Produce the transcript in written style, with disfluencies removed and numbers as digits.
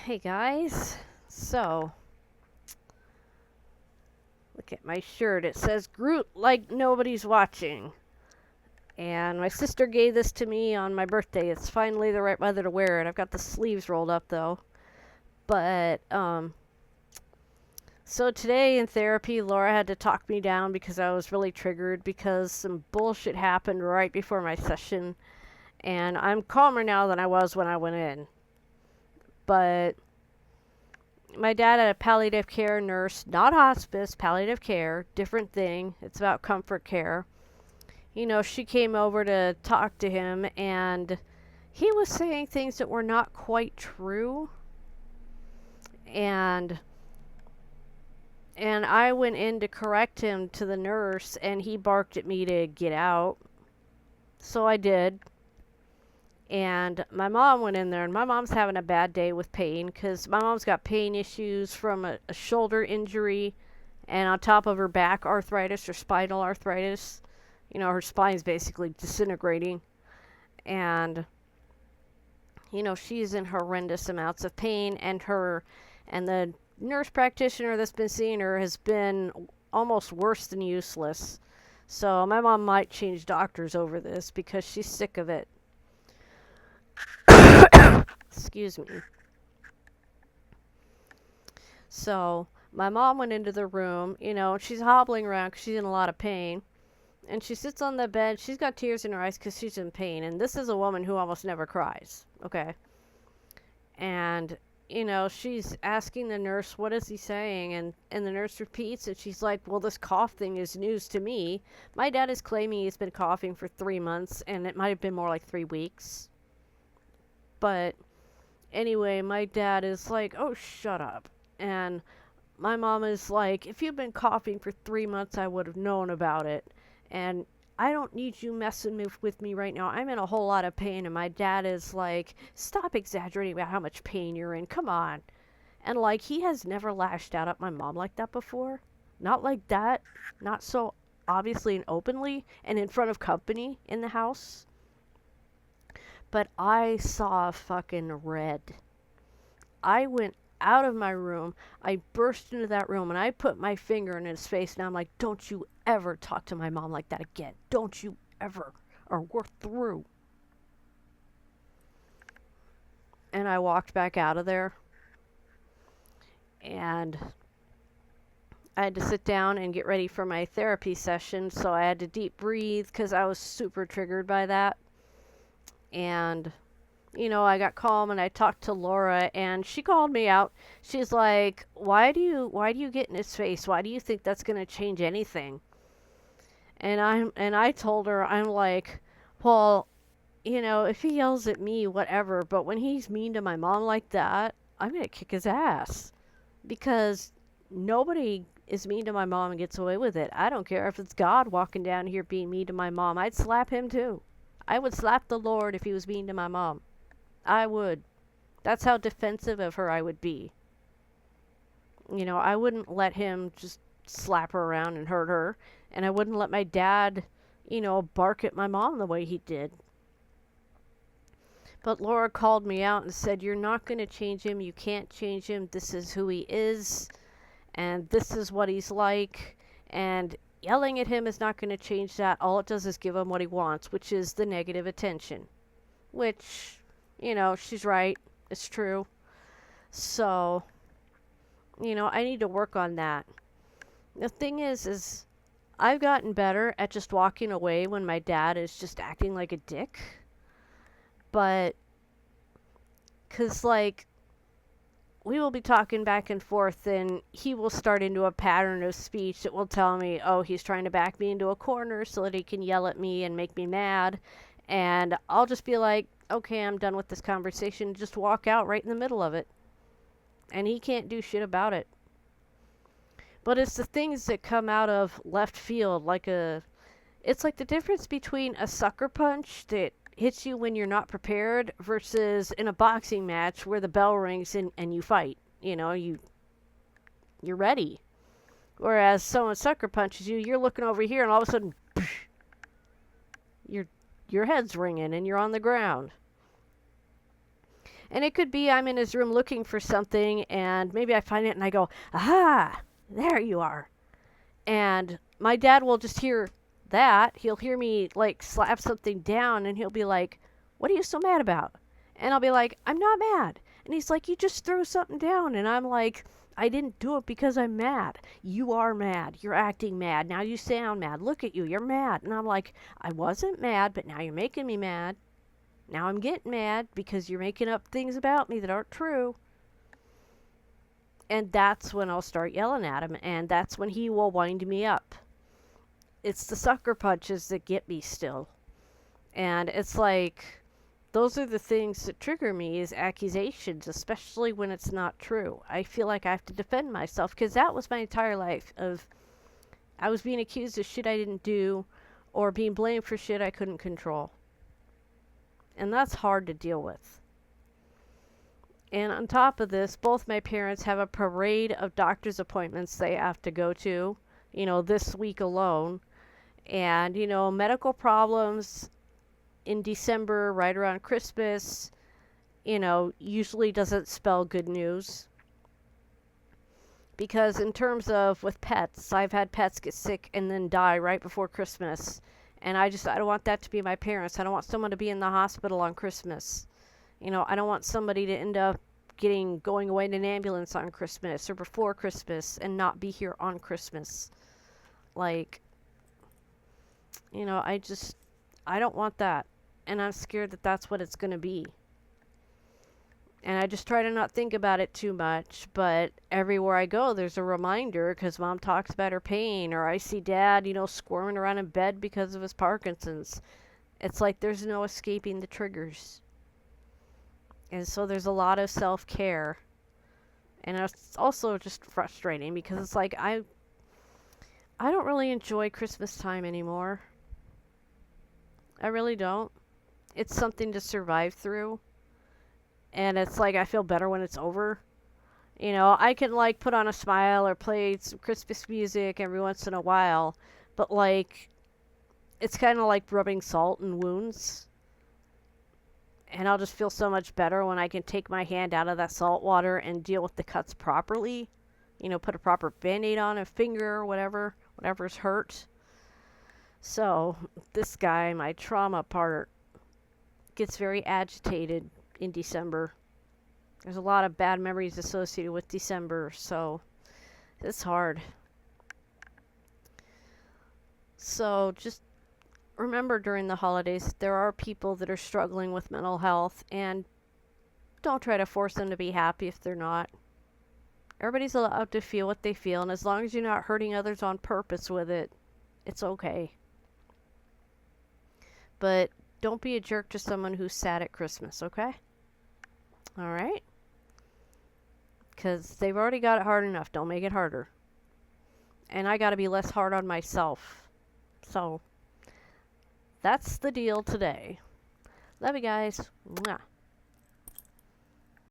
Hey guys, so look at my shirt. It says Groot like nobody's watching. And my sister gave this to me on my birthday. It's finally the right weather to wear it. I've got the sleeves rolled up though. But, so today in therapy, Laura had to talk me down because I was really triggered because some bullshit happened right before my session. And I'm calmer now than I was when I went in. But my dad had a palliative care nurse, not hospice, palliative care, different thing. It's about comfort care. She came over to talk to him, and he was saying things that were not quite true. And I went in to correct him to the nurse, and he barked at me to get out. So I did. And my mom went in there, and my mom's having a bad day with pain because my mom's got pain issues from a shoulder injury, and on top of her back arthritis or spinal arthritis. Her spine's basically disintegrating. And, she's in horrendous amounts of pain, and the nurse practitioner that's been seeing her has been almost worse than useless. So my mom might change doctors over this because she's sick of it. Excuse me. So my mom went into the room, she's hobbling around because she's in a lot of pain. And she sits on the bed. She's got tears in her eyes because she's in pain. And this is a woman who almost never cries. Okay. And, she's asking the nurse, what is he saying? And the nurse repeats, and she's like, well, this cough thing is news to me. My dad is claiming he's been coughing for 3 months, and it might have been more like 3 weeks. But anyway, my dad is like, oh, shut up. And my mom is like, if you've been coughing for 3 months, I would have known about it. And I don't need you messing with me right now. I'm in a whole lot of pain. And my dad is like, stop exaggerating about how much pain you're in. Come on. And like, he has never lashed out at my mom like that before. Not like that. Not so obviously and openly and in front of company in the house. But I saw fucking red. I went out of my room. I burst into that room and I put my finger in his face and I'm like, don't you ever talk to my mom like that again. Don't you ever. Or we're through. And I walked back out of there. And I had to sit down and get ready for my therapy session. So I had to deep breathe because I was super triggered by that. And I got calm and I talked to Laura and she called me out. She's like, why do you get in his face? Why do you think that's going to change anything? And I told her, I'm like, well, if he yells at me, whatever, but when he's mean to my mom like that, I'm going to kick his ass. Because nobody is mean to my mom and gets away with it. I don't care if it's God walking down here being mean to my mom. I'd slap him too. I would slap the Lord if he was mean to my mom. I would. That's how defensive of her I would be. I wouldn't let him just slap her around and hurt her. And I wouldn't let my dad, bark at my mom the way he did. But Laura called me out and said, you're not going to change him. You can't change him. This is who he is. And this is what he's like. And yelling at him is not going to change that. All it does is give him what he wants, which is the negative attention. Which, she's right. It's true. So, I need to work on that. The thing is I've gotten better at just walking away when my dad is just acting like a dick. But, because, we will be talking back and forth, and he will start into a pattern of speech that will tell me, oh, he's trying to back me into a corner so that he can yell at me and make me mad. And I'll just be like, okay, I'm done with this conversation. Just walk out right in the middle of it. And he can't do shit about it. But it's the things that come out of left field, it's like the difference between a sucker punch that hits you when you're not prepared versus in a boxing match where the bell rings and you fight. You're ready. Whereas someone sucker punches you, you're looking over here and all of a sudden, your head's ringing and you're on the ground. And it could be I'm in his room looking for something, and maybe I find it and I go, aha, there you are. And my dad will just hear that. He'll hear me like slap something down, and he'll be like, what are you so mad about? And I'll be like, I'm not mad. And he's like, you just threw something down. And I'm like, I didn't do it because I'm mad. You are mad. You're acting mad. Now you sound mad. Look at you. You're mad. And I'm like, I wasn't mad, but now you're making me mad. Now I'm getting mad because you're making up things about me that aren't true. And that's when I'll start yelling at him, and that's when he will wind me up. It's the sucker punches that get me still. And it's like, those are the things that trigger me, is accusations, especially when it's not true. I feel like I have to defend myself, because that was my entire life of, I was being accused of shit I didn't do, or being blamed for shit I couldn't control. And that's hard to deal with. And on top of this, both my parents have a parade of doctor's appointments they have to go to, this week alone. And, medical problems in December, right around Christmas, usually doesn't spell good news. Because in terms of with pets, I've had pets get sick and then die right before Christmas. And I don't want that to be my parents. I don't want someone to be in the hospital on Christmas. I don't want somebody to end up going away in an ambulance on Christmas or before Christmas and not be here on Christmas. Like, I don't want that. And I'm scared that that's what it's going to be. And I just try to not think about it too much, but everywhere I go, there's a reminder, because Mom talks about her pain, or I see Dad, squirming around in bed because of his Parkinson's. It's like there's no escaping the triggers. And so there's a lot of self-care. And it's also just frustrating, because it's like I don't really enjoy Christmas time anymore. I really don't. It's something to survive through. And it's like I feel better when it's over. I can like put on a smile or play some Christmas music every once in a while. But like, it's kind of like rubbing salt in wounds. And I'll just feel so much better when I can take my hand out of that salt water and deal with the cuts properly. Put a proper Band-Aid on a finger or whatever's hurt. So, this guy, my trauma part, gets very agitated in December. There's a lot of bad memories associated with December, so it's hard. So, just remember during the holidays, there are people that are struggling with mental health, and don't try to force them to be happy if they're not. Everybody's allowed to feel what they feel, and as long as you're not hurting others on purpose with it, it's okay. But don't be a jerk to someone who's sad at Christmas, okay? Alright? Because they've already got it hard enough. Don't make it harder. And I gotta be less hard on myself. So, that's the deal today. Love you guys. Mwah.